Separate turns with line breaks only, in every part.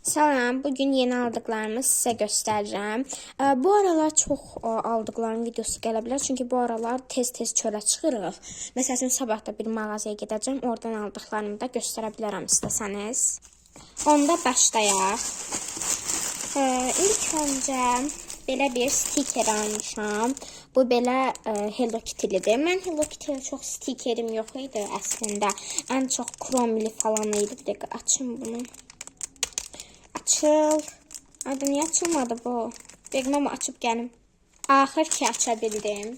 Salam, bugün yeni aldıklarımı sizə göstərəcəm. Bu aralar çox aldıqlarım videosu gələ bilər, çünki bu aralar tez-tez çölə çıxırıq. Məsələn, sabah da bir mağazaya gedəcəm, oradan aldıqlarımı da göstərə bilərəm istəsəniz. Onda başlayaq. İlk öncə belə bir stiker almışam. Bu belə Hello Kitty'lidir. Mən Hello Kitty'yə çox stikerim yox idi əslində. Ən çox kromili falan idi. Bir dəqiqə açım bunu. Açıl. Adı niye açılmadı bu? Begməm açıb gəlim. Axır ki aça bildim.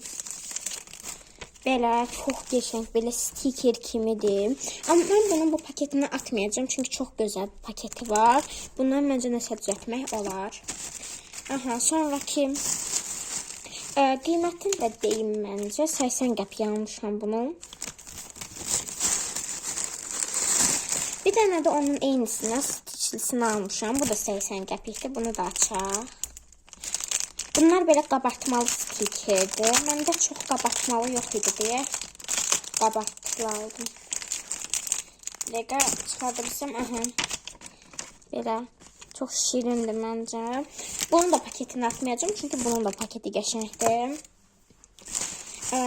Belə çox qəşəng, belə stiker kimidir. Amma mən bunun bu paketini atmayacağım, çünki çox gözəl bir paketi var. Bundan məncə nəsə düzəltmək olar. Aha, sonraki qiymətini də deyim məncə. 80 qəpiyə almışam bunu. Bir dənə də onun eynisini, stitchlisini almışam. Bu da 80 qəpikdir. Bunu da açaq. Bunlar belə qabartmalı stikerdir. Məndə çox qabartmalı yox idi deyə qabartlı aldım. Lega çıxardırsam, aha. Belə çox şirindir məncə. Bunun da paketini atmayacağım, çünki bunun da paketi qəşəngdir.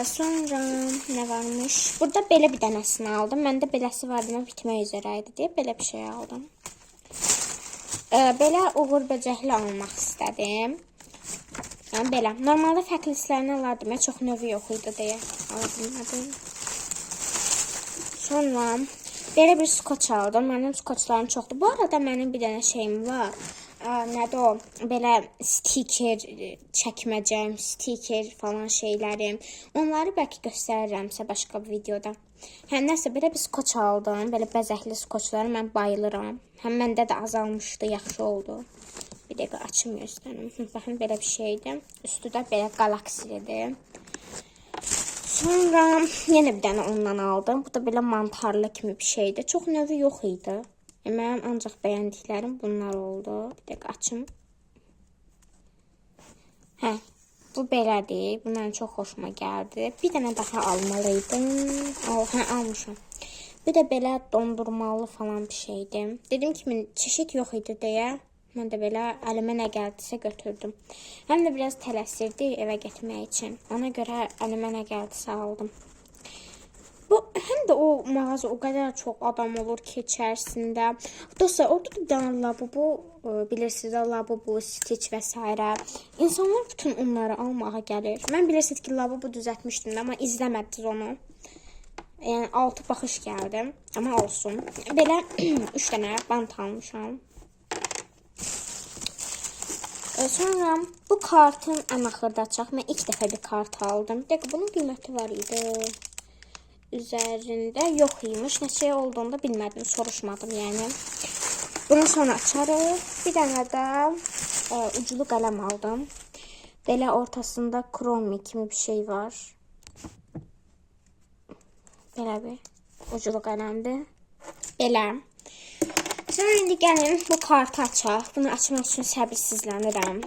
Sonra nə varmış? Burada belə bir dənəsini aldım. Məndə beləsi vardı, mən bitmək üzrə idi deyə belə bir şey aldım. Belə uğur böcəkli almaq istədim. Yəni belə. Normalda fərqli hisslərini alardım. Çox növü yox idi deyə aldım. Sonra belə bir skoç aldım. Mənim skoçlarım çoxdur. Bu arada mənim bir dənə şeyim var. Nədir o? Belə stiker çəkməcəm, stiker falan şeylərim. Onları bəlkə göstərirəmsə başqa bir videoda. Həm nəsə belə bir skoç aldım. Belə bəzəkli skoçları mən bayılıram. Həm məndə də azalmışdı, yaxşı oldu. Bir dəqiqə açım göstərim. Baxın, belə bir şeydir. Üstü də belə galaksilidir. Sonra yenə bir dənə ondan aldım. Bu da belə mantarlı kimi bir şeydir. Çox növü yox idi. Mənim ancaq bəyəndiklərim bunlar oldu. Bir dəqiqə açım. Hə, bu belədir. Bundan çox xoşuma gəldi. Bir dənə daha almalıydım. Hə, almışam. Bir də belə dondurmalı falan bir şeydir. Dedim kimi çeşid yox idi deyə mən də belə əlimə nə gəldisə götürdüm. Həm də biraz tələsirdi evə getmək üçün. Ona görə əlimə nə gəldisə aldım. Bu, həm də o mağaza o qədər çox adam olur ki içərisində. Dostlar, orada da bir dənə Labubu, bilirsiniz, Labubu, Stitch və s. İnsanlar bütün onları almağa gəlir. Mən bilirsiniz ki, Labubu düzəltmişdim, amma izləmədiniz onu. Yəni, 6 baxış gəldi, amma olsun. Belə 3 dənə bant almışam. Sonra bu kartın ən axırda açaq. Mən ilk dəfə bir kart aldım. Dəqiq, bunun qiyməti var idi. Üzərində yox imiş. Neçə olduğunu da bilmədim, soruşmadım yəni. Bunu sonra açarıq. Bir dənə də uclu qələm aldım. Belə ortasında kromi kimi bir şey var. Belə bir uclu qələmdir. Belə. Sonra indi gəlin bu kartı açaq. Bunu açmaq üçün səbirsizlənirəm.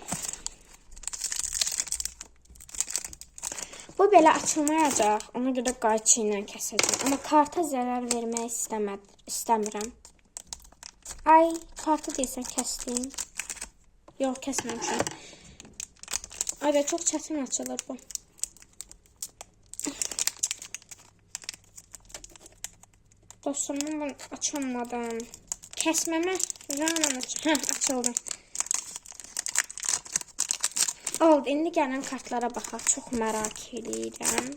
Bu belə açılmayacaq. Ona görə qayçı ilə kəsəcəm. Amma karta zərər vermək istəmirəm. Ay, kartı deyəsən kəsdim. Yox, kəsməmişəm. Ay, çox çətin açılır bu. Dostum, mən bunu açamadım. Kəsməmə rağmen açıldı. Oldu, indi gəlin kartlara baxaq. Çox merak edirəm.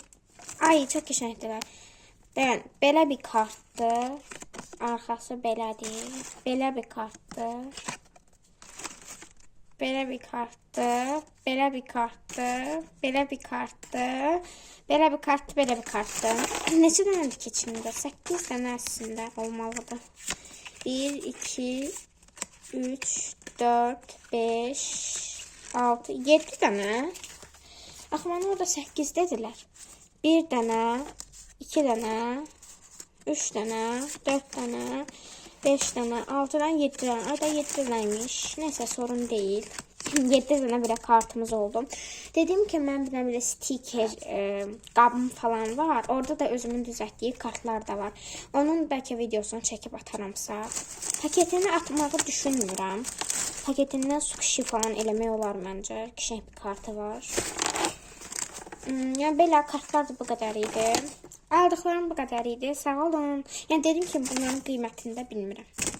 Ay, çox qəşəngdirlər. Belə bir kartdır. Arxası belədir. Belə bir kartdır. Belə bir kartdır. Belə bir kartdır. Belə bir kartdır. Belə bir kartdır, belə bir kartdır. Neçə dənədir ki içində? 8 dənə əslində olmalıdır. 1, 2, 3, 4, 5... 6, 7 dənə. Axı, mənə orada 8 dedilər. 1 dənə, 2 dənə, 3 dənə, 4 dənə, 5 dənə, 6 dənə, 7 dənə. Orada 7 dənəymiş. Neysə, sorun deyil. 7 dənə belə kartımız oldu. Dedim ki, mən bir belə stiker qabım falan var. Orada da özümün düzəltdiyi kartlar da var. Onun bəlkə videosunu çəkib ataramsa. Paketini atmağı düşünmürəm. Paketindən su kişi falan eləmək olar məncə. Kişi bir kartı var. Yəni belə kartlar da bu qədər idi. Aldıqlarım bu qədər idi. Sağ olun. Yəni dedim ki, bunların qiymətini də bilmirəm.